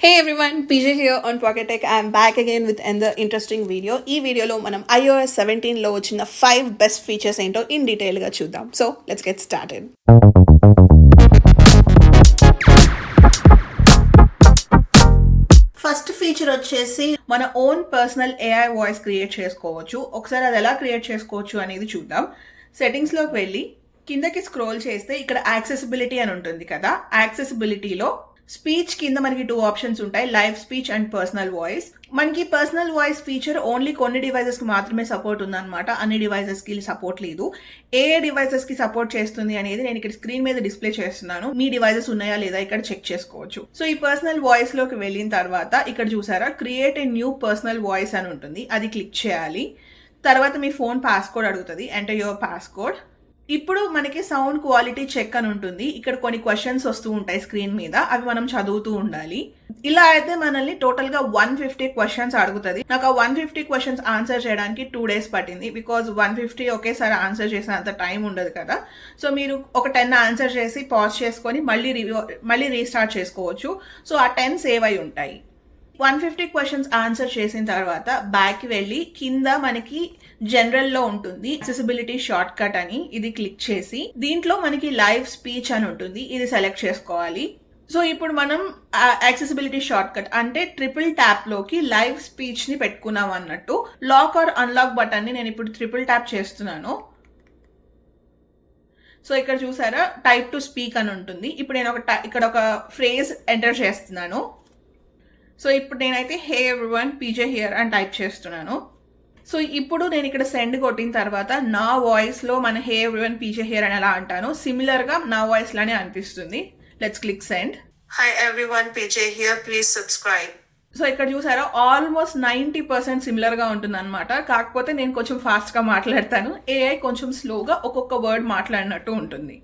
Hey everyone, PJ here on Pocket Tech. I'm back again with another interesting video. ఈ వీడియోలో మనం iOS 17లో వచ్చిన 5 best features ఏంటో in డీటెయిల్గా చూద్దాం. So let's get started. First feature వచ్చేసి మన own personal AI voice create చేసుకోవచ్చు. ఒకసారి అది ఎలా క్రియేట్ చేసుకోవచ్చు అనేది చూద్దాం. సెట్టింగ్స్లోకి వెళ్ళి కిందకి స్క్రోల్ చేస్తే ఇక్కడ యాక్సెసిబిలిటీ అని ఉంటుంది కదా. యాక్సెసిబిలిటీలో స్పీచ్ కింద మనకి 2 ఆప్షన్స్ ఉంటాయి, live speech and personal voice. మనకి పర్సనల్ వాయిస్ ఫీచర్ ఓన్లీ కొన్ని డివైజెస్కి మాత్రమే సపోర్ట్ ఉందన్నమాట, అన్ని డివైజెస్కి సపోర్ట్ లేదు. ఏ డివైజెస్కి సపోర్ట్ చేస్తుంది అనేది నేను ఇక్కడ స్క్రీన్ మీద డిస్ప్లే చేస్తున్నాను. మీ డివైజెస్ ఉన్నాయా లేదా ఇక్కడ చెక్ చేసుకోవచ్చు. సో ఈ పర్సనల్ వాయిస్ లోకి వెళ్ళిన తర్వాత ఇక్కడ చూసారా create a new personal voice అని ఉంటుంది, అది క్లిక్ చేయాలి. తర్వాత మీ ఫోన్ పాస్కోడ్ అడుగుతుంది, ఎంటర్ యువర్ పాస్కోడ్. ఇప్పుడు మనకి సౌండ్ క్వాలిటీ చెక్ అని ఉంటుంది. ఇక్కడ కొన్ని క్వశ్చన్స్ వస్తూ ఉంటాయి స్క్రీన్ మీద, అవి మనం చదువుతూ ఉండాలి. ఇలా అయితే మనల్ని టోటల్ గా 150 క్వశ్చన్స్ అడుగుతుంది. నాకు ఆ 150 క్వశ్చన్స్ ఆన్సర్ చేయడానికి 2 days పట్టింది. బికాజ్ 150 ఒకేసారి ఆన్సర్ చేసినంత టైం ఉండదు కదా. సో మీరు ఒక 10 ఆన్సర్ చేసి పాజ్ చేసుకొని మళ్ళీ రీస్టార్ట్ చేసుకోవచ్చు. సో ఆ 10 సేవ్ అయి ఉంటాయి. 150 క్వశ్చన్స్ ఆన్సర్ చేసిన తర్వాత బ్యాక్ వెళ్ళి కింద మనకి జనరల్లో ఉంటుంది యాక్సెసిబిలిటీ షార్ట్ కట్ అని, ఇది క్లిక్ చేసి దీంట్లో మనకి లైవ్ స్పీచ్ అని ఉంటుంది, ఇది సెలెక్ట్ చేసుకోవాలి. సో ఇప్పుడు మనం యాక్సెసిబిలిటీ షార్ట్ కట్ అంటే ట్రిపుల్ ట్యాప్ లోకి లైవ్ స్పీచ్ ని పెట్టుకున్నాం అన్నట్టు. లాక్ ఆర్ అన్లాక్ బటన్ ని నేను ఇప్పుడు ట్రిపుల్ ట్యాప్ చేస్తున్నాను. సో ఇక్కడ చూసారా టైప్ టు స్పీక్ అని ఉంటుంది. ఇప్పుడు నేను ఇక్కడ ఒక ఫ్రేజ్ ఎంటర్ చేస్తున్నాను. సో ఇప్పుడు నేనైతే హే ఎవ్రీవన్ పీజే హియర్ అని టైప్ చేస్తున్నాను. సో ఇప్పుడు నేను ఇక్కడ సెండ్ కొట్టిన తర్వాత నా వాయిస్లో మన హే ఎవ్రీవన్ పీజే హియర్ అని ఎలా అంటాను, సిమిలర్గా నా వాయిస్ లానే అనిపిస్తుంది. Let's click send. Hi everyone, PJ here. Please subscribe. So ఇక్కడ చూసారా ఆల్మోస్ట్ 90% సిమిలర్గా ఉంటుంది అనమాట. కాకపోతే నేను కొంచెం ఫాస్ట్గా మాట్లాడతాను, ఏఐ కొంచెం స్లోగా ఒక్కొక్క వర్డ్ మాట్లాడినట్టు ఉంటుంది.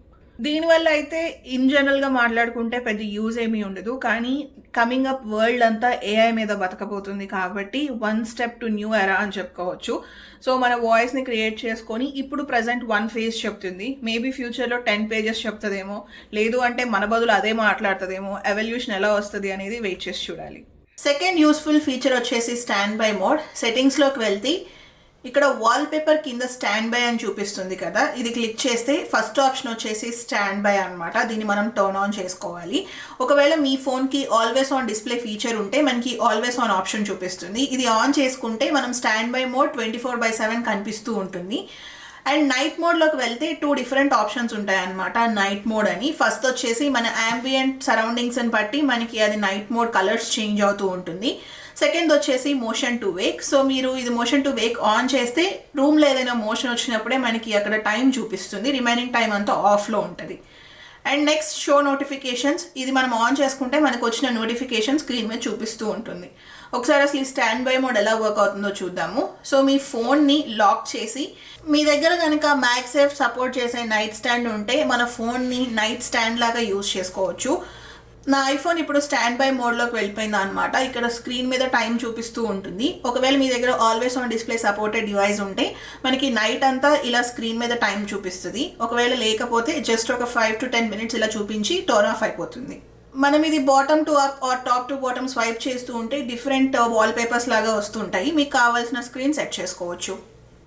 దీనివల్ల అయితే ఇన్ జనరల్గా మాట్లాడుకుంటే పెద్ద యూజ్ ఏమీ ఉండదు, కానీ కమింగ్ అప్ వరల్డ్ అంతా ఏఐ మీద బతకపోతుంది కాబట్టి 1 step టు న్యూ ఎరా అని చెప్పుకోవచ్చు. సో మన వాయిస్ని క్రియేట్ చేసుకొని ఇప్పుడు ప్రజెంట్ 1 phase చెప్తుంది, మేబీ ఫ్యూచర్లో 10 pages చెప్తుందేమో, లేదు అంటే మన బదులు అదే మాట్లాడుతుందేమో. ఎవల్యూషన్ ఎలా వస్తుంది అనేది వెయిట్ చేసి చూడాలి. సెకండ్ యూస్ఫుల్ ఫీచర్ వచ్చేసి స్టాండ్ బై మోడ్. సెట్టింగ్స్లోకి వెళ్తే ఇక్కడ వాల్ పేపర్ కింద స్టాండ్ బై అని చూపిస్తుంది కదా, ఇది క్లిక్ చేస్తే ఫస్ట్ ఆప్షన్ వచ్చేసి స్టాండ్ బై అనమాట. దీన్ని మనం టర్న్ ఆన్ చేసుకోవాలి. ఒకవేళ మీ ఫోన్కి ఆల్వేస్ ఆన్ డిస్ప్లే ఫీచర్ ఉంటే మనకి ఆల్వేస్ ఆన్ ఆప్షన్ చూపిస్తుంది. ఇది ఆన్ చేసుకుంటే మనం స్టాండ్ బై మోడ్ 24/7 కనిపిస్తూ ఉంటుంది. అండ్ నైట్ మోడ్లోకి వెళ్తే 2 different ఆప్షన్స్ ఉంటాయి అనమాట. నైట్ మోడ్ అని ఫస్ట్ వచ్చేసి మన యాంబియంట్ సరౌండింగ్స్ని బట్టి మనకి అది నైట్ మోడ్ కలర్స్ చేంజ్ అవుతూ ఉంటుంది. సెకండ్ వచ్చేసి మోషన్ టు వేక్. సో మీరు ఇది మోషన్ టు వేక్ ఆన్ చేస్తే రూమ్లో ఏదైనా మోషన్ వచ్చినప్పుడే మనకి అక్కడ టైం చూపిస్తుంది, రిమైనింగ్ టైం అంతా ఆఫ్లో ఉంటుంది. అండ్ నెక్స్ట్ షో నోటిఫికేషన్స్, ఇది మనం ఆన్ చేసుకుంటే మనకు వచ్చిన నోటిఫికేషన్ స్క్రీన్ మీద చూపిస్తూ ఉంటుంది. ఒకసారి అసలు ఈ స్టాండ్ బై మోడ్ ఎలా వర్క్ అవుతుందో చూద్దాము. సో మీ ఫోన్ని లాక్ చేసి మీ దగ్గర కనుక మ్యాక్సేఫ్ సపోర్ట్ చేసే నైట్ స్టాండ్ ఉంటే మన ఫోన్ని నైట్ స్టాండ్ లాగా యూజ్ చేసుకోవచ్చు. నా ఐఫోన్ ఇప్పుడు స్టాండ్ బై మోడ్లోకి వెళ్ళిపోయింది అనమాట. ఇక్కడ స్క్రీన్ మీద టైం చూపిస్తూ ఉంటుంది. ఒకవేళ మీ దగ్గర always on display supported device ఉంటే మనకి నైట్ అంతా ఇలా స్క్రీన్ మీద టైం చూపిస్తుంది. ఒకవేళ లేకపోతే జస్ట్ ఒక 5 to 10 minutes ఇలా చూపించి టర్న్ ఆఫ్ అయిపోతుంది. మనం ఇది bottom to up or top to bottom swipe చేస్తూ ఉంటే డిఫరెంట్ వాల్ పేపర్స్ లాగా వస్తుంటాయి. మీకు కావాల్సిన స్క్రీన్ సెట్ చేసుకోవచ్చు.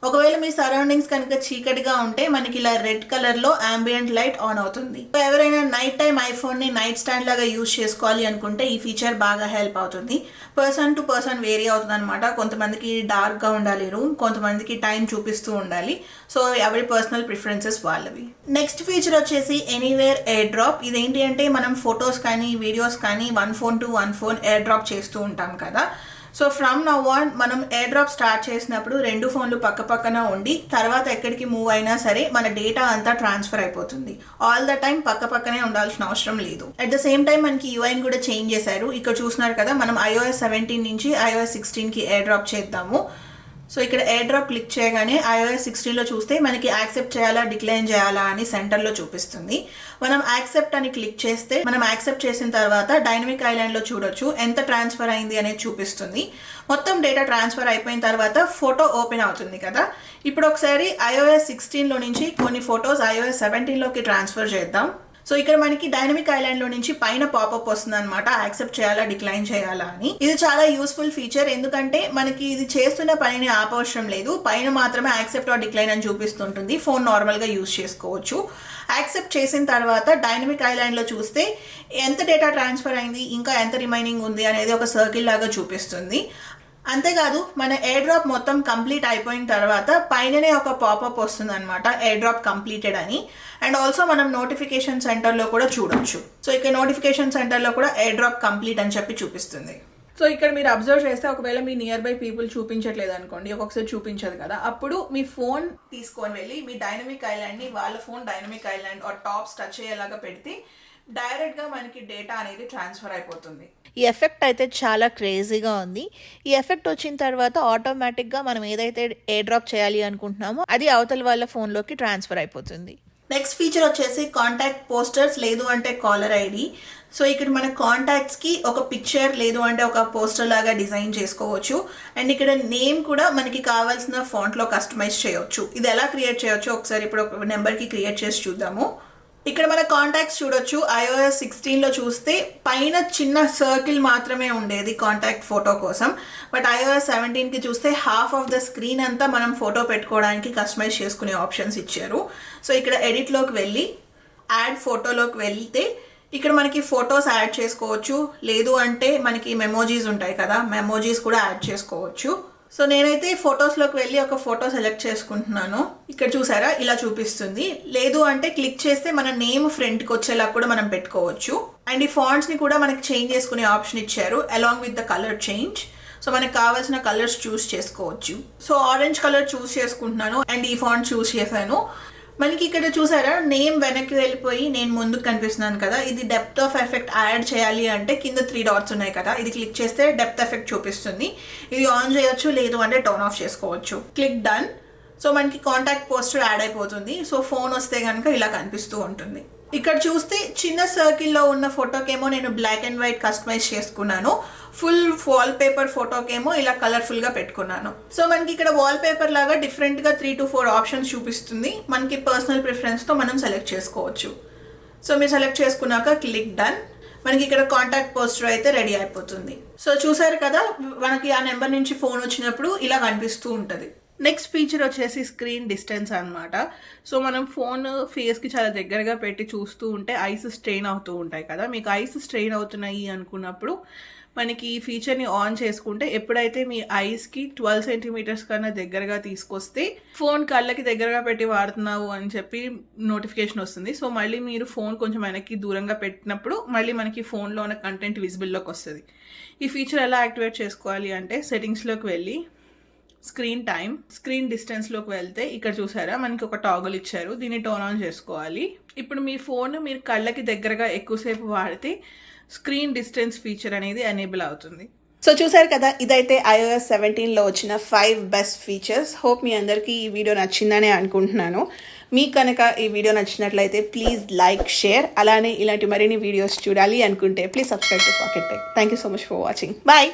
ఒకవేళ మీ సరౌండింగ్స్ కనుక చీకటిగా ఉంటే మనకి ఇలా రెడ్ కలర్లో అంబియంట్ లైట్ ఆన్ అవుతుంది. ఎవరైనా నైట్ టైం ఐఫోన్ని నైట్ స్టాండ్ లాగా యూజ్ చేసుకోవాలి అనుకుంటే ఈ ఫీచర్ బాగా హెల్ప్ అవుతుంది. పర్సన్ టు పర్సన్ వేరీ అవుతుంది అనమాట. కొంతమందికి డార్క్గా ఉండాలి రూమ్, కొంతమందికి టైం చూపిస్తూ ఉండాలి. సో ఎవరి పర్సనల్ ప్రిఫరెన్సెస్ వాళ్ళవి. నెక్స్ట్ ఫీచర్ వచ్చేసి ఎనీవేర్ ఎయిర్ డ్రాప్. ఇదేంటి అంటే మనం ఫొటోస్ కానీ వీడియోస్ కానీ 1 phone to 1 phone air drop చేస్తూ ఉంటాం కదా. సో ఫ్రమ్ నౌ ఆన్ మనం ఎయిర్ డ్రాప్ స్టార్ట్ చేసినప్పుడు 2 ఫోన్లు పక్క పక్కన ఉండి తర్వాత ఎక్కడికి మూవ్ అయినా సరే మన డేటా అంతా ట్రాన్స్ఫర్ అయిపోతుంది. ఆల్ ద టైం పక్క పక్కనే ఉండాల్సిన అవసరం లేదు. అట్ ద సేమ్ టైం మనకి యూఐని కూడా చేంజ్ చేశారు. ఇక్కడ చూస్తున్నారు కదా, మనం iOS 17 నుంచి iOS 16కి ఎయిర్ డ్రాప్ చేద్దాము. సో ఇక్కడ ఎయిర్ డ్రాప్ క్లిక్ చేయగానే iOS 16లో చూస్తే మనకి యాక్సెప్ట్ చేయాలా డిక్లైన్ చేయాలా అని సెంటర్లో చూపిస్తుంది. మనం యాక్సెప్ట్ అని క్లిక్ చేస్తే మనం యాక్సెప్ట్ చేసిన తర్వాత డైనమిక్ ఐలాండ్లో చూడొచ్చు ఎంత ట్రాన్స్ఫర్ అయింది అనేది చూపిస్తుంది. మొత్తం డేటా ట్రాన్స్ఫర్ అయిపోయిన తర్వాత ఫోటో ఓపెన్ అవుతుంది కదా. ఇప్పుడు ఒకసారి iOS 16లో నుంచి కొన్ని ఫొటోస్ iOS 17లోకి ట్రాన్స్ఫర్ చేద్దాం. సో ఇక్కడ మనకి డైనమిక్ ఐలాండ్ లో నుంచి పైన పాపప్ వస్తుంది అనమాట, యాక్సెప్ట్ చేయాలా డిక్లైన్ చేయాలా అని. ఇది చాలా యూస్ఫుల్ ఫీచర్, ఎందుకంటే మనకి ఇది చేస్తున్న పనిని ఆపవసరం లేదు, పైన మాత్రమే యాక్సెప్ట్ ఆర్ డిక్లైన్ అని చూపిస్తుంటుంది. ఫోన్ నార్మల్ గా యూజ్ చేసుకోవచ్చు. యాక్సెప్ట్ చేసిన తర్వాత డైనమిక్ ఐలాండ్ లో చూస్తే ఎంత డేటా ట్రాన్స్ఫర్ అయింది, ఇంకా ఎంత రిమైనింగ్ ఉంది అనేది ఒక సర్కిల్ లాగా చూపిస్తుంది. అంతేకాదు మన ఎయిర్ డ్రాప్ మొత్తం కంప్లీట్ అయిపోయిన తర్వాత పైననే ఒక పాపప్ వస్తుంది అనమాట, ఎయిర్ డ్రాప్ కంప్లీటెడ్ అని. అండ్ ఆల్సో మనం నోటిఫికేషన్ సెంటర్లో కూడా చూడొచ్చు. సో ఇక్కడ నోటిఫికేషన్ సెంటర్లో కూడా ఎయిర్ డ్రాప్ కంప్లీట్ అని చెప్పి చూపిస్తుంది. సో ఇక్కడ మీరు అబ్జర్వ్ చేస్తే ఒకవేళ మీ నియర్ బై పీపుల్ చూపించట్లేదు అనుకోండి, ఒక్కొక్కసారి చూపించదు కదా, అప్పుడు మీ ఫోన్ తీసుకొని వెళ్ళి మీ డైనమిక్ ఐలాండ్ని వాళ్ళ phone dynamic island or taps touch అయ్యేలాగా పెడితే డైరెక్ట్గా మనకి డేటా అనేది ట్రాన్స్ఫర్ అయిపోతుంది. ఈ ఎఫెక్ట్ అయితే చాలా క్రేజీగా ఉంది. ఈ ఎఫెక్ట్ వచ్చిన తర్వాత ఆటోమేటిక్గా మనం ఏదైతే ఎయిర్ డ్రాప్ చేయాలి అనుకుంటున్నామో అది అవతల వాళ్ళ ఫోన్లోకి ట్రాన్స్ఫర్ అయిపోతుంది. నెక్స్ట్ ఫీచర్ వచ్చేసి కాంటాక్ట్ పోస్టర్స్ లేదు అంటే కాలర్ ఐడి. సో ఇక్కడ మన కాంటాక్ట్స్కి ఒక పిక్చర్ లేదు అంటే ఒక పోస్టర్ లాగా డిజైన్ చేసుకోవచ్చు. అండ్ ఇక్కడ నేమ్ కూడా మనకి కావాల్సిన ఫాంట్లో కస్టమైజ్ చేయొచ్చు. ఇది ఎలా క్రియేట్ చేయొచ్చు ఒకసారి ఇప్పుడు ఒక నెంబర్కి క్రియేట్ చేసి చూద్దాము. ఇక్కడ మన కాంటాక్ట్స్ చూడొచ్చు. iOS 16లో చూస్తే పైన చిన్న సర్కిల్ మాత్రమే ఉండేది కాంటాక్ట్ ఫోటో కోసం, బట్ iOS 17కి చూస్తే హాఫ్ ఆఫ్ ద స్క్రీన్ అంతా మనం ఫోటో పెట్టుకోవడానికి కస్టమైజ్ చేసుకునే ఆప్షన్స్ ఇచ్చారు. సో ఇక్కడ ఎడిట్లోకి వెళ్ళి యాడ్ ఫోటోలోకి వెళ్తే ఇక్కడ మనకి ఫొటోస్ యాడ్ చేసుకోవచ్చు, లేదు అంటే మనకి మెమోజీస్ ఉంటాయి కదా, మెమోజీస్ కూడా యాడ్ చేసుకోవచ్చు. సో నేనైతే ఫొటోస్లోకి వెళ్ళి ఒక ఫోటో సెలెక్ట్ చేసుకుంటున్నాను. ఇక్కడ చూసారా ఇలా చూపిస్తుంది. లేదు అంటే క్లిక్ చేస్తే మన నేమ్ ఫ్రంట్కి వచ్చేలా కూడా మనం పెట్టుకోవచ్చు. అండ్ ఈ ఫాంట్స్ని కూడా మనకి చేంజ్ చేసుకునే ఆప్షన్ ఇచ్చారు along with the colour change. So మనకు కావాల్సిన కలర్స్ చూస్ చేసుకోవచ్చు. సో ఆరెంజ్ కలర్ చూస్ చేసుకుంటున్నాను అండ్ ఈ ఫాంట్ చూస్ చేశాను. మనకి ఇక్కడ చూసారా నేమ్ వెనక్కి వెళ్ళిపోయి నేను ముందుకు కనిపిస్తున్నాను కదా, ఇది డెప్త్ ఆఫ్ ఎఫెక్ట్ యాడ్ చేయాలి అంటే కింద 3 డాట్స్ ఉన్నాయి కదా, ఇది క్లిక్ చేస్తే డెప్త్ ఎఫెక్ట్ చూపిస్తుంది. ఇది ఆన్ చేయొచ్చు, లేదు అంటే టర్న్ ఆఫ్ చేసుకోవచ్చు. Click done. సో మనకి కాంటాక్ట్ పోస్టర్ యాడ్ అయిపోతుంది. సో ఫోన్ వస్తే కనుక ఇలా కనిపిస్తూ ఉంటుంది. ఇక్కడ చూస్తే చిన్న సర్కిల్లో ఉన్న ఫోటోకేమో నేను బ్లాక్ అండ్ వైట్ కస్టమైజ్ చేసుకున్నాను, ఫుల్ వాల్ పేపర్ ఫోటోకేమో ఇలా కలర్ఫుల్గా పెట్టుకున్నాను. సో మనకి ఇక్కడ వాల్ పేపర్ లాగా డిఫరెంట్గా 3 to 4 ఆప్షన్స్ చూపిస్తుంది. మనకి పర్సనల్ ప్రిఫరెన్స్తో మనం సెలెక్ట్ చేసుకోవచ్చు. సో మీరు సెలెక్ట్ చేసుకున్నాక క్లిక్ డన్. మనకి ఇక్కడ కాంటాక్ట్ పోస్టర్ అయితే రెడీ అయిపోతుంది. సో చూసారు కదా, మనకి ఆ నెంబర్ నుంచి ఫోన్ వచ్చినప్పుడు ఇలా కనిపిస్తూ ఉంటుంది. నెక్స్ట్ ఫీచర్ వచ్చేసి స్క్రీన్ డిస్టెన్స్ అనమాట. సో మనం ఫోన్ ఫేస్కి చాలా దగ్గరగా పెట్టి చూస్తూ ఉంటే ఐస్ స్ట్రెయిన్ అవుతూ ఉంటాయి కదా, మీకు ఐస్ స్ట్రెయిన్ అవుతున్నాయి అనుకున్నప్పుడు మనకి ఈ ఫీచర్ని ఆన్ చేసుకుంటే ఎప్పుడైతే మీ ఐస్కి 12 సెంటీమీటర్స్ కన్నా దగ్గరగా తీసుకొస్తే ఫోన్ కళ్ళకి దగ్గరగా పెట్టి వాడుతున్నావు అని చెప్పి నోటిఫికేషన్ వస్తుంది. సో మళ్ళీ మీరు ఫోన్ కొంచెం వెనక్కి దూరంగా పెట్టినప్పుడు మళ్ళీ మనకి ఫోన్లో ఉన్న కంటెంట్ విజిబుల్లోకి వస్తుంది. ఈ ఫీచర్ ఎలా యాక్టివేట్ చేసుకోవాలి అంటే సెట్టింగ్స్లోకి వెళ్ళి స్క్రీన్ టైం, స్క్రీన్ డిస్టెన్స్లోకి వెళ్తే ఇక్కడ చూసారా మనకి ఒక టాగుల్ ఇచ్చారు, దీన్ని టర్న్ ఆన్ చేసుకోవాలి. ఇప్పుడు మీ ఫోన్ మీరు కళ్ళకి దగ్గరగా ఎక్కువసేపు వాడితే స్క్రీన్ డిస్టెన్స్ ఫీచర్ అనేది ఎనేబుల్ అవుతుంది. సో చూసారు కదా, ఇదైతే iOS 17లో వచ్చిన 5 బెస్ట్ ఫీచర్స్. హోప్ మీ అందరికీ ఈ వీడియో నచ్చిందనే అనుకుంటున్నాను. మీకు కనుక ఈ వీడియో నచ్చినట్లయితే ప్లీజ్ లైక్, షేర్, అలానే ఇలాంటి మరిన్ని వీడియోస్ చూడాలి అనుకుంటే please subscribe to Pocket Tech. Thank you so much for watching. Bye.